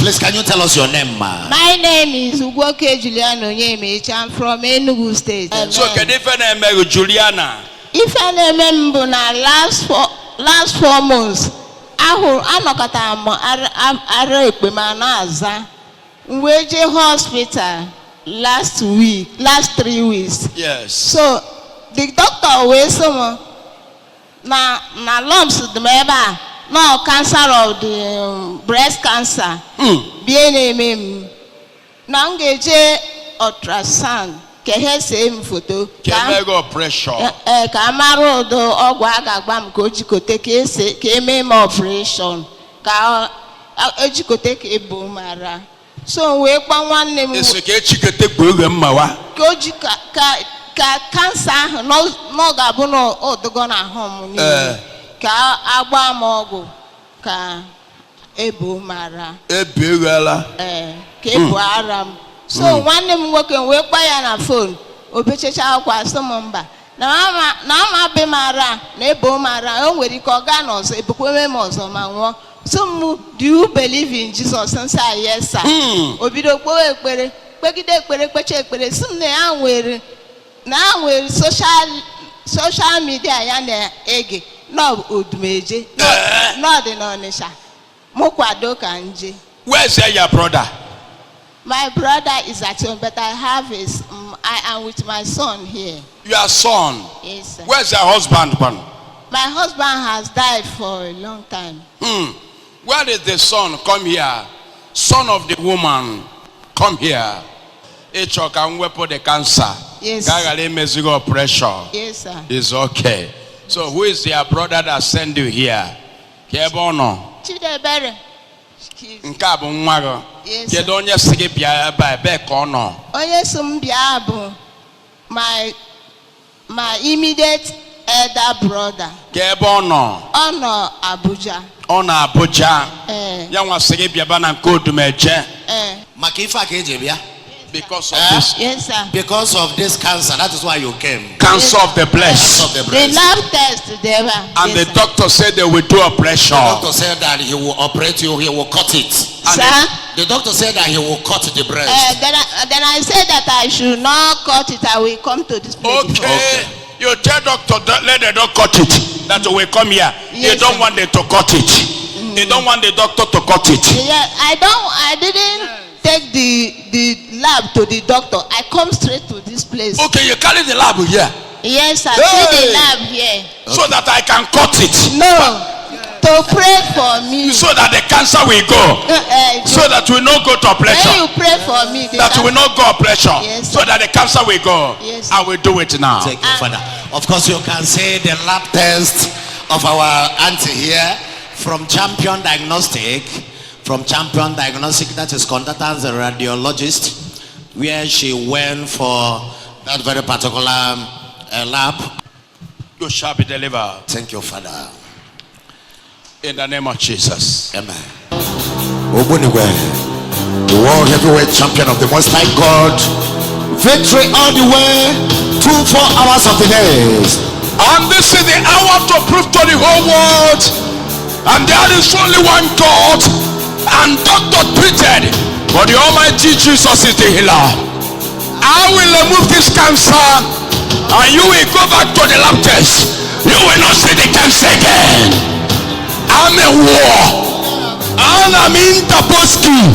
Please, can you tell us your name, ma? My name is Ugoke Juliana Ohanemere. I'm from Enugu State. So can if I Juliana? If I remember na last 4 months, anọkọta m ara ekpe ma na-aza. We je hospital last 3 weeks. Yes. So the doctor wey someone na lumps dị m ebe a, no cancer of the breast cancer. Bie na-eme m. Na m ga-eje ultrasound ka ha see m foto. Ka pressure. Ka amara ụdị ọgwụ a ga-agba m ka o jikọta ka eme m operation. Ka ejikọta ka ebu m ara. So wee gba nwanne m. Ese ka echikọta gbuo mma wa. Ka o ji ka cancer ahụ no ga-abụ na ọdụgo na ahụ m niile. Ka agba m ọgwụ ka ebu m ara. Ebughela. Ka ebu ara m. So nwanne m nwoke wee kpa ya na phone. Obechecha akwa sị m mba. Na ama be m ara na ebu m ara. O nwere ike ọ gaa n'ọzọ ebukweme m ọzọ ma nwụọ. So do you believe in Jesus? And say yes, sir. Obido kpewe ekpere, kpegide ekpere, kpeche ekpere. Sị m na nwere social media ya na-ege. No odumeje. No dị n'Ọnịsha. Mụ kwado ka nje. Where's your brother? My brother is at home, but I am with my son here. Your son? Yes, sir. Where's your husband? My husband has died for a long time. Where did the son come here? Son of the woman, come here. Echo can weapon the cancer. Yes. Pressure. Yes, sir. It's okay. So who is your brother that sent you here? Kebono. Chidebere. Nkabu nwago. Yes. Kedu onye sigi bia ebe ka ọ nọ? Onye so m bịa bụ my immediate elder brother. Kebe ọ nọ? Ọ nọ Abuja. Ọ nọ Abuja. Ya nwa sigi bia ba na nke odumeje. Maka ife a ka eji bịa? Because of this. Yes, sir. Because of this cancer, that is why you came. Cancer of the breast. The lab test there. And the doctor said they will do operation. The doctor said that he will operate you, he will cut it. Sir? The doctor said that he will cut the breast. Then I said that I should not cut it. I will come to this place. Okay. You tell doctor let the doctor cut it. That will come here. Yes, you don't want them to cut it. You don't want the doctor to cut it. Yeah, I didn't take the lab to the doctor. I come straight to this place. Okay, you carry the lab here. Yes, I see the lab here. So that I can cut it. No, to pray for me. So that the cancer will go. So that we not go to operation. When you pray for me, that will not go operation. Yes, so that the cancer will go. Yes, I will do it now. Thank you, Father. Of course, you can say the lab test of our auntie here from Champion Diagnostic. That is conducted as a radiologist, where she went for that very particular lab. You shall be delivered. Thank you, Father. In the name of Jesus. Amen. Obunigwe, the world heavyweight champion of the Most High God. Victory all the way, 2-4 hours of the days. And this is the hour to prove to the whole world. And there is only one God. And doctor treated, but the Almighty Jesus is the healer. I will remove this cancer, and you will go back to the lab test. You will not see the cancer again. I'm a war, and I'm in Taposki.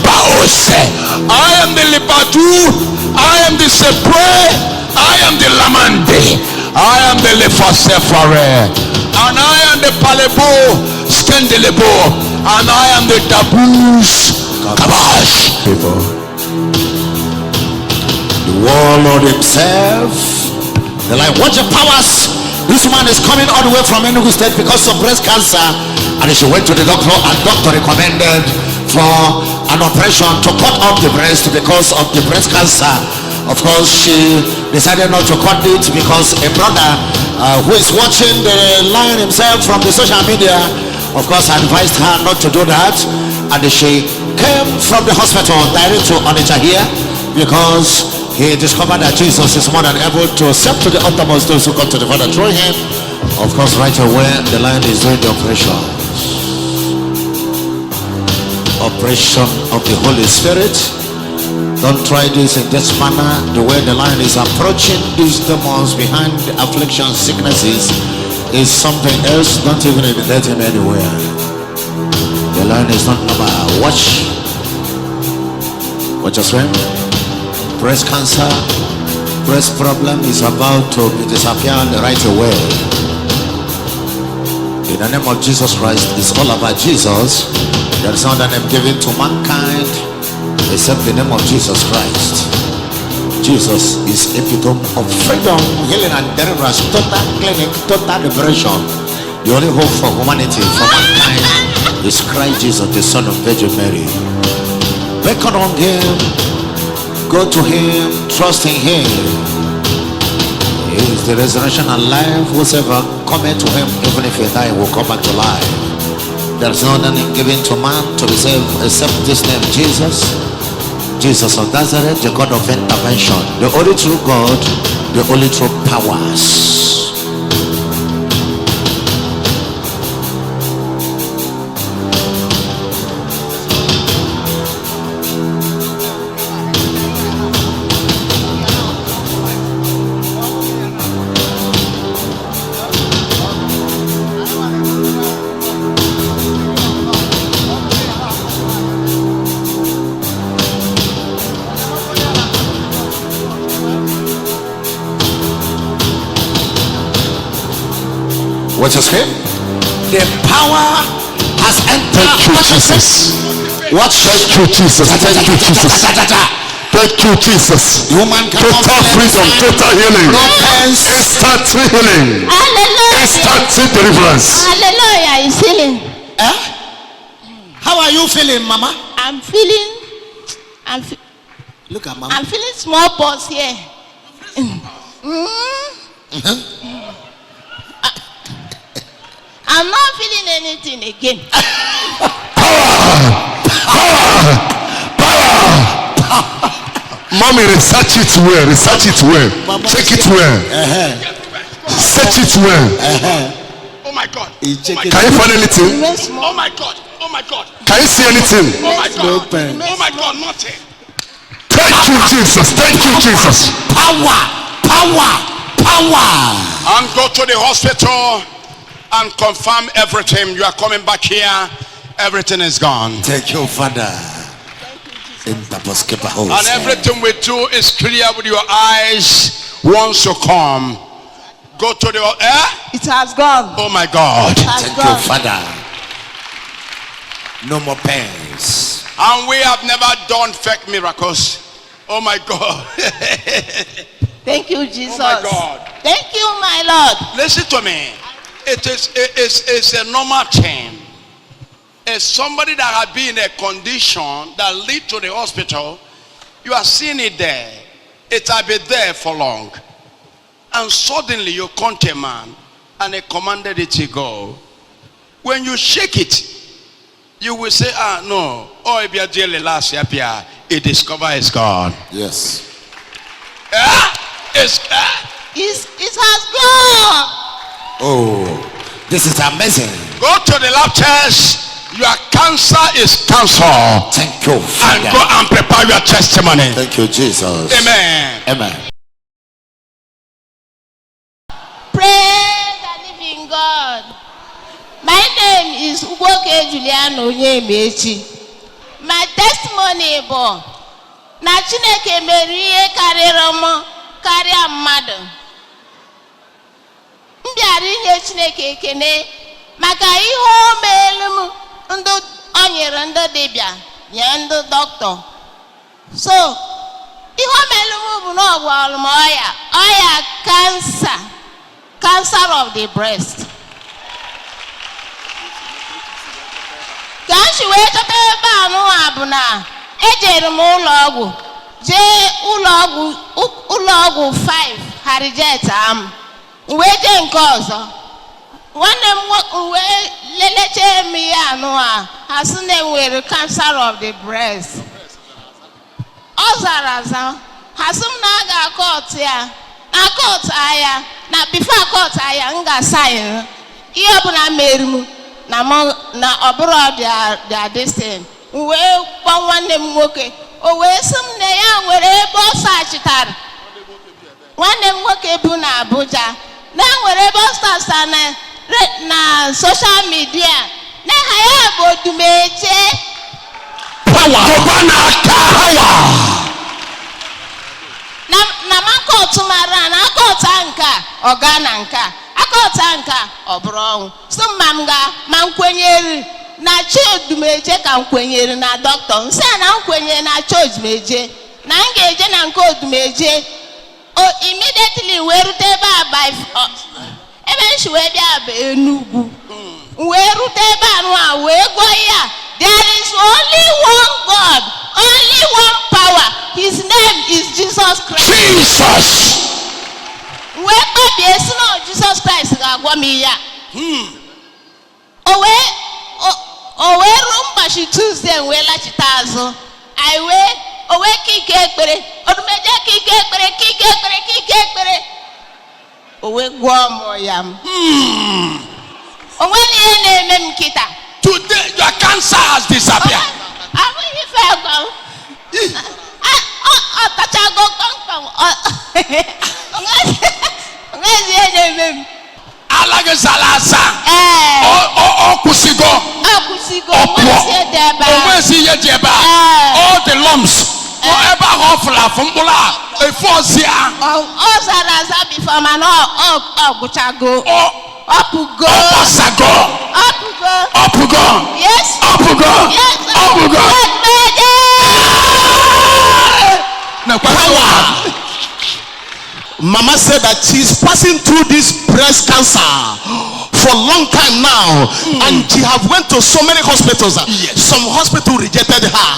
Baose. I am the Lipatu. I am the Sepre. I am the Lamande. I am the Lefasefare, and I am the Palebo Skendelebo. And I am the taboos. Kabash. People. The warlord himself. The like, watch your powers. This man is coming all the way from Enugu State because of breast cancer. And she went to the doctor, and doctor recommended for an operation to cut off the breast because of the breast cancer. Of course, she decided not to cut it because a brother who is watching the lion himself from the social media, of course, advised her not to do that, and she came from the hospital direct to Onitsha here because he discovered that Jesus is more than able to save to the uttermost those who come to the Father through him. Of course, right away the lion is doing the operation. operation of the Holy Spirit. Don't try this in this manner. The way the line is approaching these demons behind affliction, sicknesses is something else. Don't even imitate him anywhere. The line is not number. Watch your friend. Breast cancer, breast problem is about to disappear right away. In the name of Jesus Christ, it's all about Jesus. There is no other name given to mankind except the name of Jesus Christ. Jesus is epitome of freedom, healing and deliverance, total clinic, total liberation. The only hope for humanity, for mankind, is Christ Jesus, the Son of Virgin Mary. Beckon on him, go to him, trust in him. He is the resurrection and life. Whosoever cometh to him, even if he die, will come back to life. There is no other name given to man to be saved except this name, Jesus. Jesus of Nazareth, the God of intervention, the only true God, the only true powers. What is it? The power has entered. Thank you, Jesus. What? Thank you, Jesus. Thank you, Jesus. Thank you, Jesus. Human cannot Total freedom, total healing, instant healing, Hallelujah. instant deliverance. Hallelujah. He's healing. Eh? How are you feeling, Mama? I'm feeling. Look at Mama. I'm feeling small pulse here. I'm not feeling anything again. Mommy, research it well. Research it well. Check it well. Search it well. Oh my God. Can you find anything? Oh my God. Oh my God. Can you see anything? Oh my God. Oh my God. Nothing. Thank you, Jesus. Thank you, Jesus. Power. And go to the hospital and confirm everything. You are coming back here. Everything is gone. Thank you, Father. And everything we do is clear with your eyes. Once you come, go to the It has gone. Oh my God. Thank you, Father. No more pains. And we have never done fake miracles. Oh my God. Thank you, Jesus. Oh my God. Thank you, my Lord. Listen to me. It's a normal thing. As somebody that has been in a condition that lead to the hospital, you are seeing it there. It has been there for long. And suddenly you come to a man and he commanded it to go. When you shake it, you will say, no. Oh, if you're dealing last year, it discover it's gone. Yes. It has gone. Oh, this is amazing. Go to the lab test. Your cancer is cancer. Thank you, Father. And go and prepare your testimony. Thank you, Jesus. Amen. Amen. Praise the living God. My name is Ugoke Juliano Onyemechi. My testimony is na Chineke mere ihe karịa mmadụ. M bịara inye Chineke ekene maka ihe o meelu m ndụ o nyere ndị dibịa nye ndị dọkịta. So ihe o meelu m bụ na ọ gwọrọ m ọya cancer of the breast. Ka m si wee chọta ebe anụ bụ na ejere m ụlọọgwụ jee ụlọọgwụ 5 ha reject am. Wee jee nke ọzọ nwanne m wee leleche m ya anụ ha sị na enwere cancer of the breast. Ọ zara aza ha sị m na a ga-akọt ya na kọt aya na before kọt aya m ga-asaịn ihe ọbụla mere m na ọ bụrụ their destiny wee kpọọ nwanne m nwoke o wee sị m na ya nwere ebe ọ sachitara nwanne m nwoke bụ na Abuja na nwere ebe ọ sachitara na social media na ha ya bụ odumeje Power. na makọtụ mara na akọtụ nka ọga na nka akọtụ nka ọ bụrụ ọnwụ so ma m kwenyere na chi odumeje ka m kwenyere na dọkịta nsị a na m kwenyere na chi odumeje na m ga-eje na nke odumeje immediately wee rute ebe a ebe nshi wee bịa bụ Enugu wee rute ebe a wee gụọ ya there is only one God, only one power. His name is Jesus Christ. Jesus. Wee kpebie si na Jesus Christ ga-agwa m ya. O wee ruo ụbọchị Tuesday wee lachite azụ. O wee kike ekpere. Odumeje kike ekpere. O wee gwọọ m ya m. O nwere ihe na-eme m nkịta. Today your cancer has disappeared. Alagesalasa. Okusigo. All the lumps. Whatever hofla from Bula, a forcia. Zaraza before man. Guchago. Opugo. Yes. Opugo. Now, power. Mama said that she's passing through this breast cancer for a long time now, and she have went to so many hospitals. Yes. Some hospital rejected her,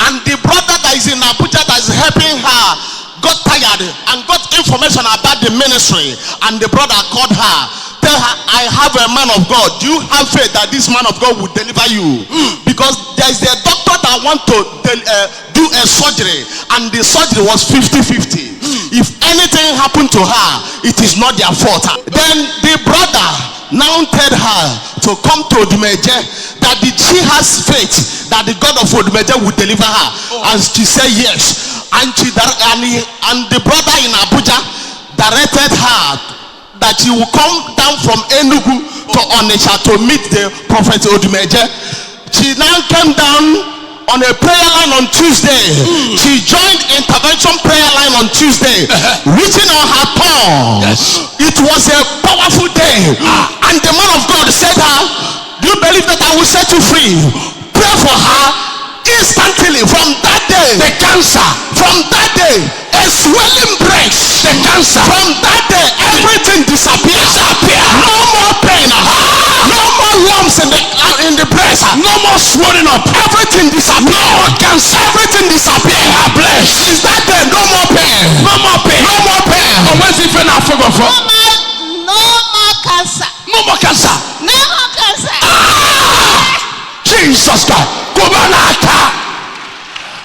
and the brother that is in Abuja that is helping her got tired and got information about the ministry, and the brother called her. Tell her, I have a man of God. Do you have faith that this man of God will deliver you? Because there is a doctor that want to do a surgery, and the surgery was 50-50. If anything happened to her, it is not their fault. Then the brother now told her to come to odumeje, that she has faith that the God of odumeje will deliver her, and she said yes. And the brother in Abuja directed her that she will come down from Enugu to Onitsha to meet the prophet Odumeje. She now came down on a prayer line on Tuesday. She joined intervention prayer line on Tuesday, reaching on her tongue. Yes. It was a powerful day. And the man of God said her, do you believe that I will set you free? Pray for her. Instantly from that day, The cancer. from that day, a swelling breaks. The cancer. From that day, everything disappears. No more pain. No more lumps in the breast. No more swelling up. Everything disappears. No more cancer. Everything disappears. Bless. Since that day, no more pain. No more pain. No more pain. Oh, where's it I forgot for? No more cancer. No more cancer. No more cancer. Jesus Christ. Kubanaka.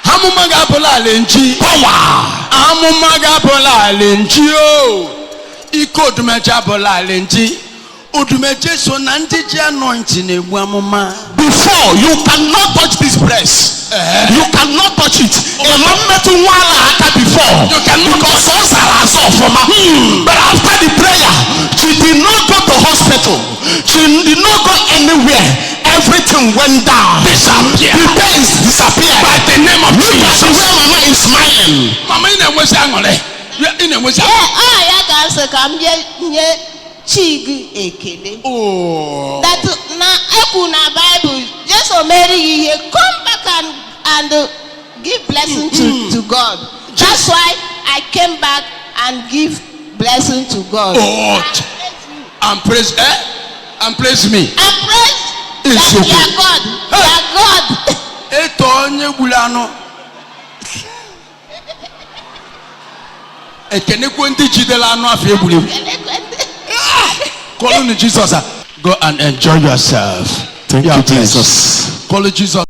Hamumaga bola lenji. Power. Hamumaga bola lenji o. Iko odumeje bola lenji. Odumeje so nandiji anointing ebu amuma. Before, you cannot touch this breast. You cannot touch it. Before, You cannot because but after the prayer, she did not go to hospital. She did not go anywhere. Everything went down. Disappear. The pains disappeared. By the name of Look at Jesus. where Mama is smiling. Mama ina mwezi angole. Ina mwezi. Ya ga-asị ka m nye chi gị ekele. Oh. That na ekwu na Bible, just omeri ihe, come back and give blessing to God. That's why I came back and give blessing to God. Oh. And praise and praise me. And praise It's that okay. you are God. You are God. Eto onye gwulano. Ekene kwa ndị jidela anụ afọ egburu. Call on Jesus. Go and enjoy yourself. Thank you, Jesus. Call Jesus.